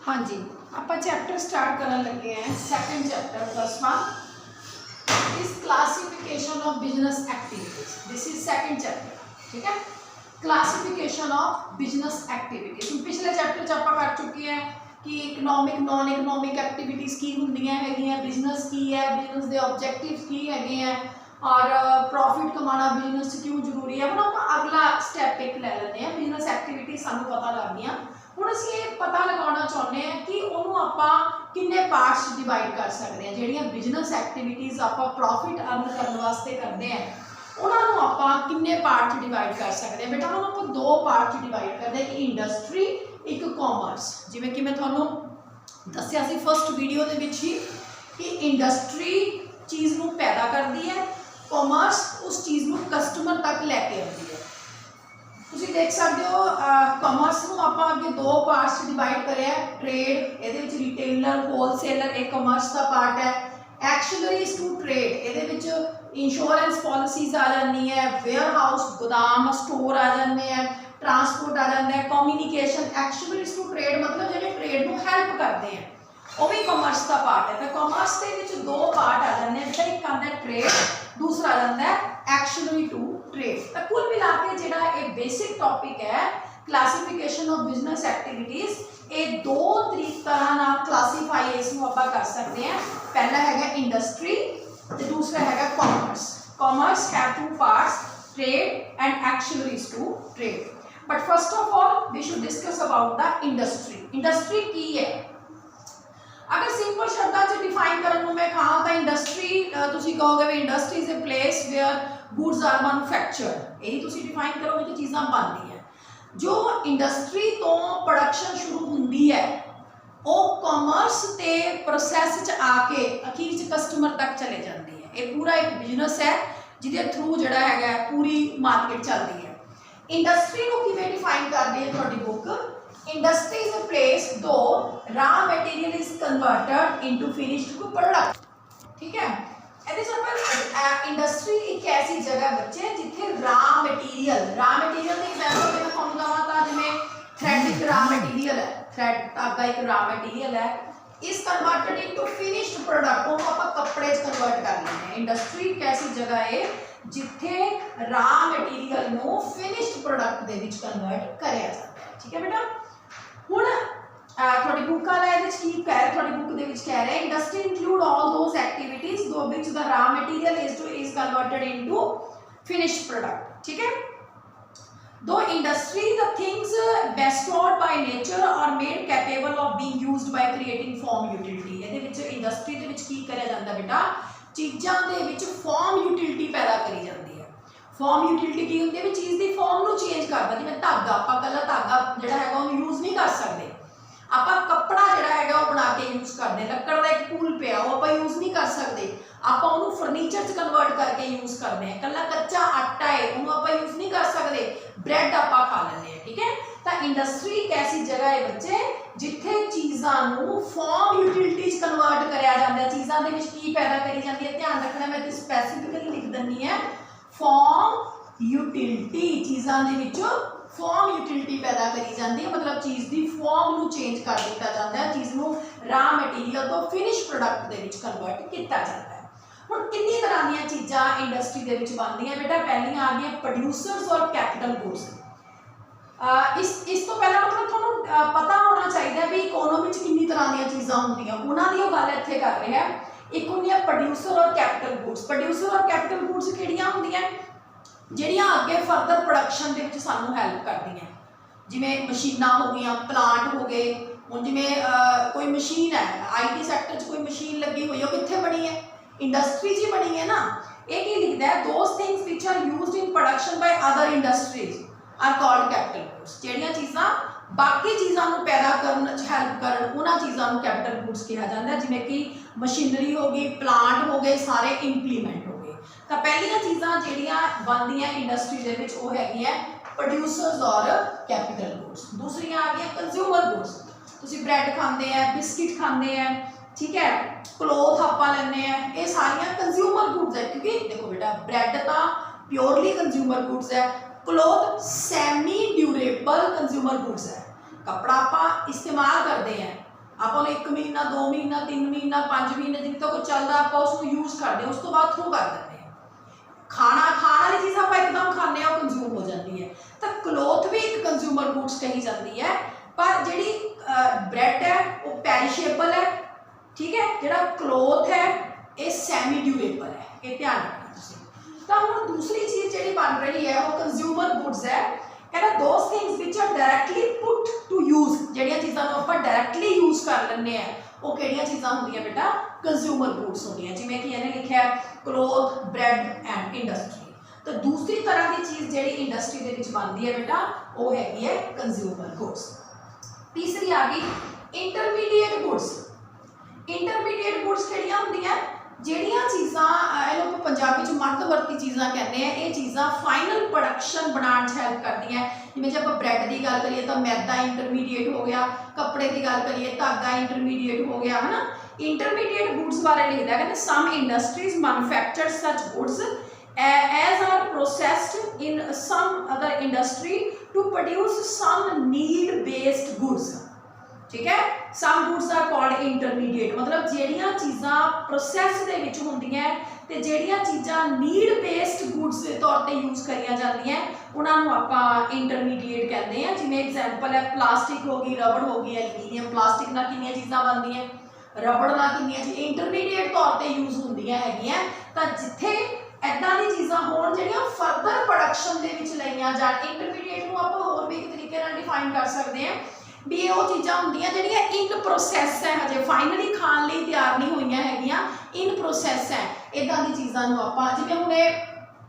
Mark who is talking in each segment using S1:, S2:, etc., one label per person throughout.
S1: हाँ जी, आप chapter start करने लगे हैं। Second chapter first one is classification of business activities. This is second chapter, ठीक है। क्लासिफिकेशन ऑफ बिजनेस एक्टिविटीज पिछले चैप्टर च आप कर चुके हैं कि इकनॉमिक नॉन इकनॉमिक एक्टिविटीज़ की होंदियां हैगियां, बिजनेस की है, बिजनेस के ऑब्जेक्टिव्स की हैगे हैं और प्रॉफिट कमाना बिजनेस क्यों जरूरी है। हम आप अगला स्टैप एक ले लेते हैं। बिजनेस एक्टिविटी सानू पता लग गई। ਹੁਣ ਅਸੀਂ ਇਹ ਪਤਾ ਲਗਾਉਣਾ ਚਾਹੁੰਦੇ ਹਾਂ ਕਿ ਉਹਨੂੰ ਆਪਾਂ ਕਿੰਨੇ ਪਾਰਟਸ ਡਿਵਾਈਡ ਕਰ ਸਕਦੇ ਹਾਂ। ਜਿਹੜੀਆਂ ਬਿਜ਼ਨਸ ਐਕਟੀਵਿਟੀਜ਼ ਆਪਾਂ ਪ੍ਰੋਫਿਟ ਅਰਨ ਕਰਨ ਵਾਸਤੇ ਕਰਦੇ ਹਾਂ ਉਹਨਾਂ ਨੂੰ ਆਪਾਂ ਕਿੰਨੇ ਪਾਰਟ 'ਚ ਡਿਵਾਈਡ ਕਰ ਸਕਦੇ ਹਾਂ। ਬੇਟਾ ਉਹਨੂੰ ਆਪਾਂ ਦੋ ਪਾਰਟ 'ਚ ਡਿਵਾਈਡ ਕਰਦੇ ਹਾਂ, ਇੱਕ ਇੰਡਸਟਰੀ ਇੱਕ ਕਾਮਰਸ। ਜਿਵੇਂ ਕਿ ਮੈਂ ਤੁਹਾਨੂੰ ਦੱਸਿਆ ਸੀ ਫਸਟ ਵੀਡੀਓ ਦੇ ਵਿੱਚ ਹੀ ਕਿ ਇੰਡਸਟਰੀ ਚੀਜ਼ ਨੂੰ ਪੈਦਾ ਕਰਦੀ ਹੈ, ਕਾਮਰਸ ਉਸ ਚੀਜ਼ ਨੂੰ ਕਸਟਮਰ ਤੱਕ ਲੈ ਕੇ ਆਉਂਦੀ ਹੈ। ਤੁਸੀਂ ਦੇਖ ਸਕਦੇ ਹੋ ਕਾਮਰਸ ਨੂੰ ਆਪਾਂ ਅੱਗੇ ਦੋ ਪਾਰਟਸ 'ਚ ਡਿਵਾਈਡ ਕਰਿਆ। ਟ੍ਰੇਡ ਇਹਦੇ ਵਿੱਚ ਰਿਟੇਲਰ ਹੋਲਸੇਲਰ ਇਹ ਕਾਮਰਸ ਦਾ ਪਾਰਟ ਹੈ। ਐਕਸ਼ਨਰੀਜ਼ ਟੂ ਟ੍ਰੇਡ ਇਹਦੇ ਵਿੱਚ ਇੰਸ਼ੋਰੈਂਸ ਪਾਲਿਸੀਜ਼ ਆ ਜਾਂਦੀ ਹੈ, ਵੇਅਰ ਹਾਊਸ ਗੋਦਾਮ ਸਟੋਰ ਆ ਜਾਂਦੇ ਹੈ, ट्रांसपोर्ट आ जाता है, कम्यूनीकेशन। एक्शनरीज टू ट्रेड मतलब जो ट्रेड को हैल्प करते हैं वो भी कॉमर्स का पार्ट है। तो कॉमर्स के दो पार्ट आ जाते हैं, एक आता है ट्रेड, दूसरा आ जाता है एक्शनरी टू ट्रेड। तो कुल मिला के जो ये बेसिक टॉपिक है क्लासिफिकेशन ऑफ बिजनेस एक्टिविटीज़, ये दो तरह क्लासीफाई इसमें आप कर सकते हैं। पहला है इंडस्ट्री तो दूसरा है commerce. Commerce have two parts, trade and auxiliaries to trade. But first of all we should discuss about the industry. Industry की है अगर सिंपल शब्दों से डिफाइन करने मैं कहा तो इंडस्ट्री तुसी कहोगे भी industry is a place where goods are manufactured. यही तुसी डिफाइन करोगे तो चीज़ां बनती हैं। जो इंडस्ट्री तो प्रोडक्शन शुरू होंदी है वो कॉमर्स के प्रोसैस च आके अखीर च कस्टमर तक चले जाती है। ये पूरा एक बिजनेस है जिहदे थ्रू जिहड़ा है पूरी मार्केट चलती है। इंडस्ट्री को किवें डिफाइन करदी है तुहाडी book? Industry is a place through raw material is converted into finished product, ठीक है। इंडस्ट्री एक ऐसी जगह बच्चे जिथे रॉ मटेरियल की एग्जांपल मैं तुहानू दवां तां जिवें थ्रेड एक रॉ मटेरियल है, थ्रेड धागा एक रॉ मटेरियल है, इस कन्वर्टेड इनटू फिनिश्ड प्रोडक्ट को आप कपड़े कन्वर्ट कर लेते हैं। इंडस्ट्री एक ऐसी जगह है जिथे रॉ मटीरियल को finished product they which convert करया जाता है, ठीक है बेटा। हुण थोड़ी बुक वाला की कह रहा, थोड़ी बुक दे विच कह रहा है industry include all those activities through which the raw material is converted into finished product, ठीक है। To industry the things bestowed by nature or made capable of being used by creating form utility। ਇਹਦੇ ਵਿੱਚ industry ਦੇ ਵਿੱਚ ਕੀ ਕਰਿਆ ਜਾਂਦਾ बेटा? चीज़ों के विच फॉर्म यूटिलिटी पैदा करी जाती है। फॉर्म यूटिलिटी की होंगी है? चीज़ की फॉर्म को चेंज करता। जिवें धागा आप कला धागा जिहड़ा है उन्होंने यूज़ नहीं कर सकते, आप कपड़ा जिहड़ा है वो बना के यूज़ करते, लक्कड़ का एक पूल पिया वो आप यूज़ नहीं कर सकते, आप उन्होंने फर्नीचर च कन्वर्ट करके यूज़ करते हैं। कला कच्चा आटा है उन्होंने आप यूज़ नहीं कर सकते, ब्रैड आप खा लें, ठीक है। तो इंडस्ट्री एक ऐसी जगह है बच्चे जिथे चीज़ों फॉर्म यूटिलिटीज कन्वर्ट कराया जाता है। चीज़ों के विच की पैदा करी जाती है, ध्यान रखना मैं तो स्पैसीफिकली लिख दिनी है फॉर्म यूटिलिटी। चीज़ों के विच फॉर्म यूटिलिटी पैदा करी जाती है, मतलब चीज़ की फॉर्म को चेंज कर दिया जाता है, चीज़ को रॉ मटीरियल तो फिनिश प्रोडक्ट के विच कन्वर्ट किया जाता है। हुण कितनी तरह दी चीज़ां इंडस्ट्री के विच बनदियां बेटा? पहलियां आ गई प्रोड्यूसर्स और कैपिटल गुड्स। इस तो पहला मतलब थोड़ा पता होना चाहिए भी इकोनॉमी कितनी तरह दी चीज़ां होंदियां, उन्होंने गल इत्थे कर रहे हैं। एक होंदियां प्रोड्यूसर और कैपिटल गुड्स। प्रोड्यूसर और कैपिटल गुड्स किहड़ियां होंदियां? जिहड़ियां अगे फर्दर प्रोडक्शन दे विच सानू हैल्प करदियां, जिवें मशीनां हो गई, प्लांट हो गए। हुण जिवें कोई मशीन है IT सैक्टर च कोई मशीन लगी हुई है, कित्थे बनी है? इंडस्ट्री च बनी है ना। ये की लिखता है? Those things which are used in production by other industries are called capital goods. जिहड़ियां चीज़ां बाकी चीज़ों को पैदा करने हैल्प कर उन्होंने चीज़ों को कैपिटल गुड्स कहा जाता है, जिवें कि मशीनरी हो गई, प्लांट हो गए, सारे इंप्लीमेंट हो गए। तो पहलियां चीज़ां जिहड़ियां बनदियां इंडस्ट्री दे विच वो हैगियां प्रोड्यूसर्स और कैपिटल गुड्स। दूसरियां आ गई कंज्यूमर गुड्स। तुसीं ब्रैड खाते हैं, बिस्किट खाते हैं, ठीक है, क्लोथ आप लेने हैं, ये सारियां कंज्यूमर गुड्स है। क्योंकि देखो बेटा ब्रैड तो प्योरली कंज्यूमर गुड्स है, cloth semi durable consumer goods है। कपड़ा आप इस्तेमाल करते हैं ਆਪਾਂ ਨੂੰ 1 ਮਹੀਨਾ 2 ਮਹੀਨਾ 3 ਮਹੀਨਾ 5 ਮਹੀਨੇ ਜਿੰਨੇ ਤੱਕ ਚੱਲਦਾ ਆਪਾਂ ਉਸ ਨੂੰ ਯੂਜ਼ ਕਰਦੇ ਹਾਂ, ਉਸ ਤੋਂ ਬਾਅਦ ਥਰੂ ਕਰ ਦਿੰਦੇ ਹਾਂ। ਖਾਣਾ ਖਾਣ ਵਾਲੀ चीज़ आप एकदम खाने वो कंज्यूम हो जाती है। तो क्लोथ भी एक कंज्यूमर गुड्स कही जाती है, पर जी ब्रेड है वो पेरिशेबल है, ठीक है। जो क्लोथ है ये सैमी ड्यूरेबल है, ये ध्यान रखना। तो हम दूसरी चीज़ जी बन रही है वो कंज्यूमर गुड्स है, कहना those things which are directly put to use, जड़ियाँ चीज़ों आप डायरैक्टली यूज कर लेंगे हैं वो किहड़ियां चीज़ां होंदियां बेटा, कंज्यूमर गुड्स होंदियां। जिवें कि इन्हें लिखा है क्लोथ ब्रेड एंड इंडस्ट्री। तो दूसरी तरह की चीज़ जी इंडस्ट्री के विच बनती है बेटा वो हैगी है कंज्यूमर गुड्स। तीसरी आ गई इंटरमीडिएट गुड्स। इंटरमीडिएट गुड्स किहड़ियां होंदियां, ਜਿਹੜੀਆਂ ਚੀਜ਼ਾਂ ਇਹਨੂੰ ਪੰਜਾਬੀ ਚ ਮੱਧਵਰਤੀ ਚੀਜ਼ਾਂ ਕਹਿੰਦੇ ਆ, ਇਹ ਚੀਜ਼ਾਂ ਫਾਈਨਲ ਪ੍ਰੋਡਕਸ਼ਨ ਬਣਾਉਣ 'ਚ ਹੈਲਪ ਕਰਦੀਆਂ। ਜਿਵੇਂ ਜੇ ਆਪਾਂ ਬ੍ਰੈਡ ਦੀ ਗੱਲ ਕਰੀਏ ਤਾਂ ਮੈਦਾ ਇੰਟਰਮੀਡੀਏਟ ਹੋ ਗਿਆ, ਕੱਪੜੇ ਦੀ ਗੱਲ ਕਰੀਏ ਧਾਗਾ ਇੰਟਰਮੀਡੀਏਟ ਹੋ ਗਿਆ, ਹੈ ਨਾ। ਇੰਟਰਮੀਡੀਏਟ ਗੁੱਡਸ ਬਾਰੇ ਲਿਖਦਾ ਕਹਿੰਦੇ ਸਮ ਇੰਡਸਟਰੀਜ਼ ਮੈਨੂਫੈਕਚਰ ਸੱਚ goods as are processed in some other industry to produce some need based goods, ठीक है। some goods are called intermediate, मतलब ਜਿਹੜੀਆਂ ਚੀਜ਼ਾਂ ਪ੍ਰੋਸੈਸ ਦੇ ਵਿੱਚ ਹੁੰਦੀਆਂ ਤੇ ਜਿਹੜੀਆਂ ਚੀਜ਼ਾਂ ਨੀਡ ਬੇਸਡ ਗੁੱਡਸ ਦੇ ਤੌਰ ਤੇ ਯੂਜ਼ ਕਰੀਆਂ ਜਾਂਦੀਆਂ ਉਹਨਾਂ ਨੂੰ ਆਪਾਂ ਇੰਟਰਮੀਡੀਏਟ ਕਹਿੰਦੇ ਆ। ਜਿਵੇਂ ਐਗਜ਼ਾਮਪਲ ਹੈ ਪਲਾਸਟਿਕ ਹੋ ਗਈ, ਰਬੜ ਹੋ ਗਈ, ਐਲੂਮੀਨੀਅਮ। ਪਲਾਸਟਿਕ ਨਾਲ ਕਿੰਨੀਆਂ ਚੀਜ਼ਾਂ ਬਣਦੀਆਂ, ਰਬੜ ਨਾਲ ਕਿੰਨੀਆਂ ਚੀਜ਼ਾਂ ਇੰਟਰਮੀਡੀਏਟ ਤੌਰ ਤੇ ਯੂਜ਼ ਹੁੰਦੀਆਂ ਹੈਗੀਆਂ। ਤਾਂ ਜਿੱਥੇ ਇੱਦਾਂ ਦੀ ਚੀਜ਼ਾਂ ਹੋਣ ਜਿਹੜੀਆਂ ਫਰਦਰ ਪ੍ਰੋਡਕਸ਼ਨ ਦੇ ਵਿੱਚ ਲਈਆਂ ਜਾਣ, ਇੰਟਰਮੀਡੀਏਟ ਨੂੰ ਆਪਾਂ ਹੋਰ ਵੀ ਇੱਕ ਤਰੀਕੇ ਨਾਲ ਡਿਫਾਈਨ ਕਰ ਸਕਦੇ ਹਾਂ भी ये वो चीज़ां होंदियां जिहड़ियां इन प्रोसैस है, हजे फाइनली खाण लई तैयार नहीं होईयां हैगियां, इन प्रोसैस है। इदां दी चीज़ां नूं आपां जिवें हुण ये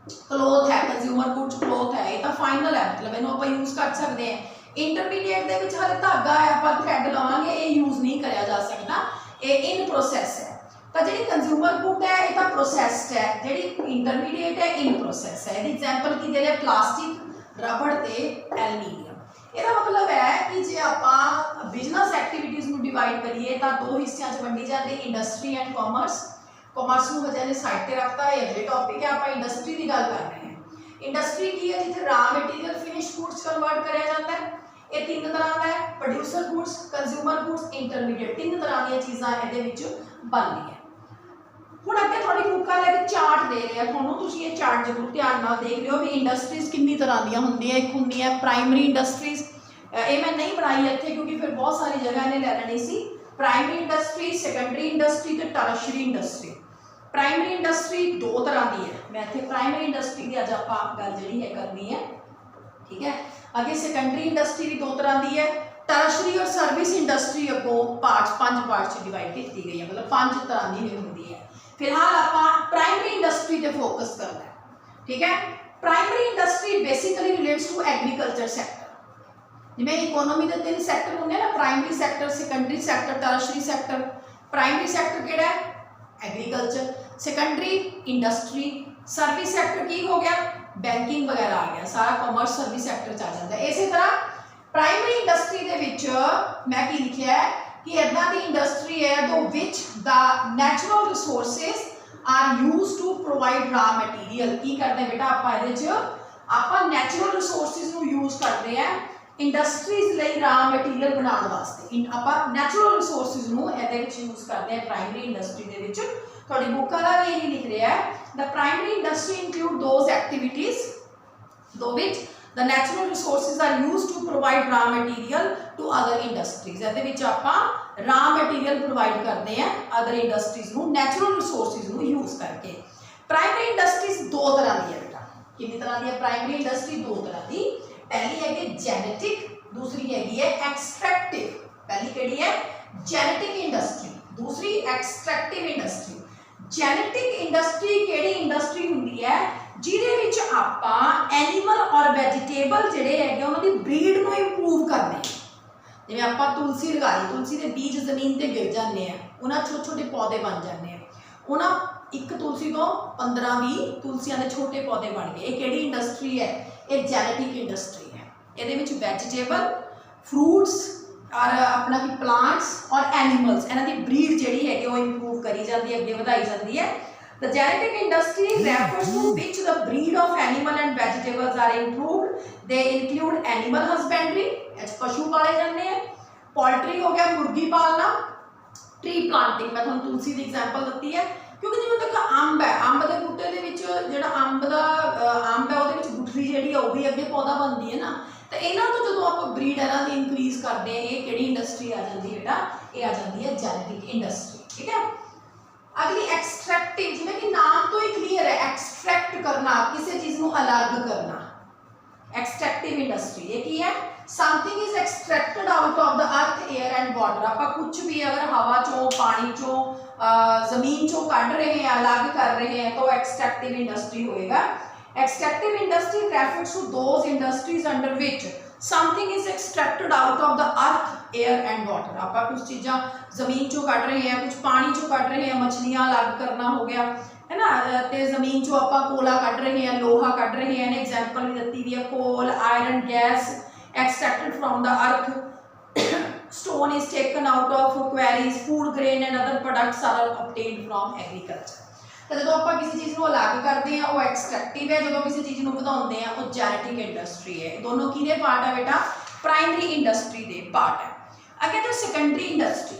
S1: क्लोथ है, कंज्यूमर गुड्स क्लोथ है, ये तो फाइनल है, मतलब इहनूं आपां यूज़ कर सकते हैं। इंटरमीडिएट दे विच हले धागा है, आपां थ्रैड लवांगे, ये यूज़ नहीं करिया जा सकदा, ये इन प्रोसैस है। तो जी कंज्यूमर गुड है ये तो प्रोसैसड है, जी इंटरमीडिएट है इन प्रोसैस है। एग्जाम्पल की दे रहे प्लास्टिक, रबड़ ते एलुमीनियम। ਇਹਦਾ मतलब है कि जे ਆਪਾਂ बिजनेस एक्टिविटीज़ ਨੂੰ डिवाइड करिए तो दो हिस्सों में वंडी जाती है, इंडस्ट्री एंड कॉमर्स। कॉमर्स को हजे ने साइड पर रखता है, अगले टॉपिक है आप इंडस्ट्री की गल कर रहे हैं। इंडस्ट्री की है जिथे raw material finish goods convert कराया जाता है। ये तीन तरह का है, producer goods, consumer goods, intermediate. तीन तरह दी चीज़ां ये बनदी है। ਹੁਣ ਅੱਗੇ ਤੁਹਾਡੀ ਬੁੱਕਾਂ ਲੈ ਕੇ ਚਾਰਟ ਦੇ ਰਿਹਾ ਤੁਹਾਨੂੰ, ਤੁਸੀਂ ਇਹ ਚਾਰਟ ਜ਼ਰੂਰ ਧਿਆਨ ਨਾਲ ਦੇਖ ਲਿਓ ਵੀ ਇੰਡਸਟਰੀਜ਼ ਕਿੰਨੀ ਤਰ੍ਹਾਂ ਦੀਆਂ ਹੁੰਦੀਆਂ। ਇੱਕ ਹੁੰਦੀ ਹੈ ਪ੍ਰਾਇਮਰੀ ਇੰਡਸਟਰੀਜ਼, ਇਹ ਮੈਂ ਨਹੀਂ ਬਣਾਈ ਇੱਥੇ ਕਿਉਂਕਿ ਫਿਰ ਬਹੁਤ ਸਾਰੀ ਜਗ੍ਹਾ ਇਹਨੇ ਲੈ ਲੈਣੀ ਸੀ। ਪ੍ਰਾਇਮਰੀ ਇੰਡਸਟਰੀ, ਸੈਕੰਡਰੀ ਇੰਡਸਟਰੀ ਤੇ ਟਰਸ਼ਰੀ ਇੰਡਸਟਰੀ। ਪ੍ਰਾਇਮਰੀ ਇੰਡਸਟਰੀ ਦੋ ਤਰ੍ਹਾਂ ਦੀ ਹੈ, ਮੈਂ ਇੱਥੇ ਪ੍ਰਾਇਮਰੀ ਇੰਡਸਟਰੀ ਦੀ ਅੱਜ ਆਪਾਂ ਗੱਲ ਜਿਹੜੀ ਹੈ ਕਰਨੀ ਹੈ, ठीक है। ਅੱਗੇ ਸੈਕੰਡਰੀ ਇੰਡਸਟਰੀ ਵੀ ਦੋ ਤਰ੍ਹਾਂ ਦੀ ਹੈ। टर्शरी और सर्विस इंडस्ट्री अगों पार्ट्स 5 पार्ट्स डिवाइड की गई है, मतलब 5 तरह की होंगी है। फिलहाल आप प्राइमरी इंडस्ट्री पर फोकस करना है, ठीक है। Primary industry basically relates to agriculture sector. जिवें इकोनॉमी के 3 सैक्टर होंगे ना, primary sector, secondary sector, tertiary sector. Primary sector किहड़ा है, agriculture. Secondary industry. Service sector की हो गया, बैंकिंग वगैरह आ गया, सारा कॉमर्स सर्विस सैक्टर च आ जाता है। इसी तरह प्राइमरी इंडस्ट्री दे विच मैं की लिखिया है कि इदां दी इंडस्ट्री है दो which the natural resources are use to provide raw material. की करते बेटा आप आप नैचुरल रिसोर्सिस नूं यूज करते हैं इंडस्ट्रीज लई रॉ मटीरियल बनाने वास्ते। आप नैचुरल रिसोर्सिस नूं इहदे विच यूज करते हैं प्राइमरी इंडस्ट्री दे विच। तुहाडी बुक वाला भी यही लिख रहा है, the primary industry include those activities through which the natural resources are used to provide raw material to other industries। ਇਹਦੇ ਵਿੱਚ ਆਪਾਂ raw material provide ਕਰਦੇ ਹਾਂ other industries ਨੂੰ natural resources ਨੂੰ use ਕਰਕੇ। primary industries ਦੋ ਤਰ੍ਹਾਂ ਦੀ ਹੈ ਬੇਟਾ। ਕਿੰਨੀ ਤਰ੍ਹਾਂ ਦੀ ਹੈ primary industry? ਦੋ ਤਰ੍ਹਾਂ ਦੀ। ਪਹਿਲੀ ਹੈ ਕਿ genetic, दूसरी हैगी है extractive। पहली ਕਿਹੜੀ है genetic industry, दूसरी extractive industry। genetic industry ਕਿਹੜੀ industry ਹੁੰਦੀ ਹੈ ਜਿਹਦੇ ਵਿੱਚ ਆਪਾਂ ਐਨੀਮਲ ਔਰ ਵੈਜੀਟੇਬਲ ਜਿਹੜੇ ਹੈਗੇ ਉਹਨਾਂ ਦੀ ਬਰੀਡ ਨੂੰ ਇੰਪਰੂਵ ਕਰਦੇ ਹਾਂ। ਜਿਵੇਂ ਆਪਾਂ ਤੁਲਸੀ ਲਗਾਈ, ਤੁਲਸੀ ਦੇ ਬੀਜ ਜ਼ਮੀਨ ਤੇ ਗਿਰ ਜਾਂਦੇ ਆ, ਉਹਨਾਂ ਛੋਟੇ ਛੋਟੇ ਪੌਦੇ ਬਣ ਜਾਂਦੇ ਆ। ਉਹਨਾਂ ਇੱਕ ਤੁਲਸੀ ਤੋਂ 15-20 ਤੁਲਸੀਆਂ ਦੇ ਛੋਟੇ ਪੌਦੇ ਬਣ ਗਏ। ਇਹ ਕਿਹੜੀ ਇੰਡਸਟਰੀ ਹੈ? ਇਹ ਜੈਨੇਟਿਕ ਇੰਡਸਟਰੀ ਹੈ। ਇਹਦੇ ਵਿੱਚ ਵੈਜੀਟੇਬਲ, ਫਰੂਟਸ ਔਰ ਆਪਣਾ ਕਿ ਪਲਾਂਟਸ ਔਰ ਐਨੀਮਲਸ, ਇਹਨਾਂ ਦੀ ਬਰੀਡ ਜਿਹੜੀ ਹੈਗੀ ਉਹ ਇੰਪਰੂਵ ਕਰੀ ਜਾਂਦੀ ਹੈ, ਅੱਗੇ ਵਧਾਈ ਜਾਂਦੀ ਹੈ। The genetic industry refers to which the breed of animal and vegetables are improved. They include animal husbandry, पशु पाले जाते हैं, पोल्ट्री हो गया मुर्गी पालना, ट्री प्लांटिंग मैं तुहानूं तुलसी की एग्जाम्पल दी है क्योंकि जिवें देखो अंब है, अंब के बूटे दे विच जिहड़ा अंब है उहदे विच गुठली जिहड़ी है वो भी अगे पौधा बनती है ना। तो इन्हां तो जदों आपां ब्रीड इन्हां दी इंक्रीज करते हैं, ये किहड़ी इंडस्ट्री आ जाती है बेटा, ये आ जाती है जेनेटिक इंडस्ट्री। ठीक है, अगली एक्सट्रैक्टिव, जिवें कि नाम तो ही क्लीयर है, एक्सट्रैक्ट करना, किसी चीज़ को अलग करना, एक्सट्रैक्टिव इंडस्ट्री। ये की है, something is extracted out of the earth air and water. आप कुछ भी अगर हवा चो, पानी चो, जमीन चो कढ़ रहे हैं, अलग कर रहे हैं, तो एक्सट्रैक्टिव इंडस्ट्री होएगा। Extractive industry refers to those industries under which something is extracted out of the earth air and water. आप कुछ चीज़ा जमीन चो कढ़ रहे हैं, कुछ पानी चो कढ़ रहे हैं, मछलियां अलग करना हो गया है ना, तो जमीन चो आप कोला कढ़ रहे हैं, लोहा कढ़ रहे हैं, एग्जाम्पल भी दी हुई है, coal, iron, gas extracted from the earth, stone is taken out of quarries, food grain and other products are obtained from agriculture। तो जो आप किसी चीज़ को अलग करते हैं वो एक्सट्रैक्टिव है, जो किसी चीज़ को बढ़ाते हैं वो जेनेटिक इंडस्ट्री है। दोनों किहदे पार्ट है बेटा, प्राइमरी इंडस्ट्री दे पार्ट है। अगे जो सेकेंडरी इंडस्ट्री,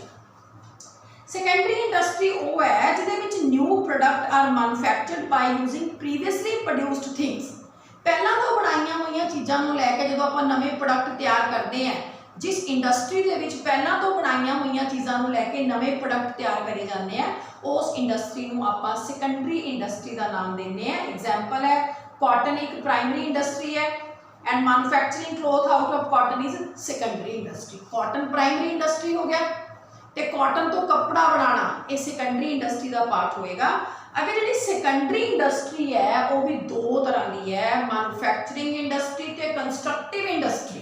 S1: सेकेंडरी इंडस्ट्री वो है जिहदे विच new product are manufactured by using previously produced things. पहला तो बनाईया हुई चीज़ों को लैके जो आप नवे प्रोडक्ट तैयार करते हैं, जिस इंडस्ट्री के विच पहला तो बनाईया हुई चीज़ों को लैके नवे प्रोडक्ट तैयार करे जाते हैं, उस इंडस्ट्री को आप सेकेंडरी इंडस्ट्री का नाम देते हैं। एग्जाम्पल है कॉटन एक प्राइमरी इंडस्ट्री है and manufacturing cloth out of cotton is secondary industry. Cotton primary industry हो गया, तो कॉटन तो कपड़ा बनाना ये सेकेंडरी इंडस्ट्री का पार्ट होएगा। अगर जी सेकेंडरी इंडस्ट्री है वो भी दो तरह की है, मैन्युफैक्चरिंग इंडस्ट्री ते कंस्ट्रक्टिव इंडस्ट्री।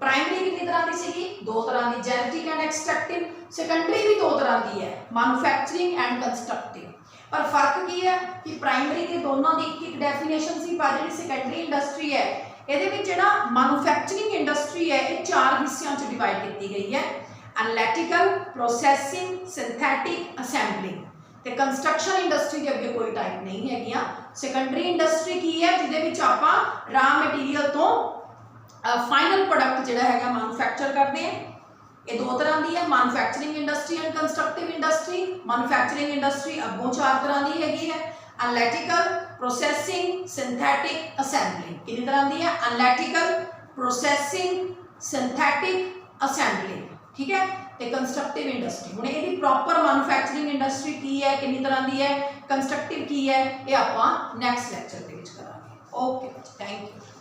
S1: प्राइमरी कितनी तरह की सी, दो तरह की, जेनेटिक एंड एक्सट्रैक्टिव। सेकेंडरी भी दो तरह की है, मैन्युफैक्चरिंग एंड कंस्ट्रक्टिव। पर फर्क की है कि प्राइमरी के दोनों की एक डेफिनेशन सी, पर जी सेकेंडरी इंडस्ट्री है ये मैन्युफैक्चरिंग इंडस्ट्री है ये चार हिस्सों च डिवाइड की गई है, एनालिटिकल, प्रोसैसिंग, सिंथैटिक, असैंबलिंग। तो कंस्ट्रक्शन इंडस्ट्री के अगे कोई टाइप नहीं है। सेकेंडरी इंडस्ट्री की है जिहदे आप रॉ मटीरियल तो फाइनल प्रोडक्ट जिहड़ा है मैन्युफैक्चर करते हैं। ये दो तरह की है, manufacturing industry and constructive industry. Manufacturing industry अगों चार तरह की हैगी है, एनालिटिकल, प्रोसैसिंग, सिंथैटिक, असैंबलिंग। कितनी तरह की है, एनालिटिकल, प्रोसैसिंग, सिंथैटिक, असैंबलिंग। ठीक है, तो कंस्ट्रक्टिव इंडस्ट्री हुणे इहदी प्रॉपर मैन्युफैक्चरिंग इंडस्ट्री की है, कितनी तरह की है, कंस्ट्रक्टिव की है, ये आपां नैक्सट लैक्चर दे विच करांगे। Okay, thank you.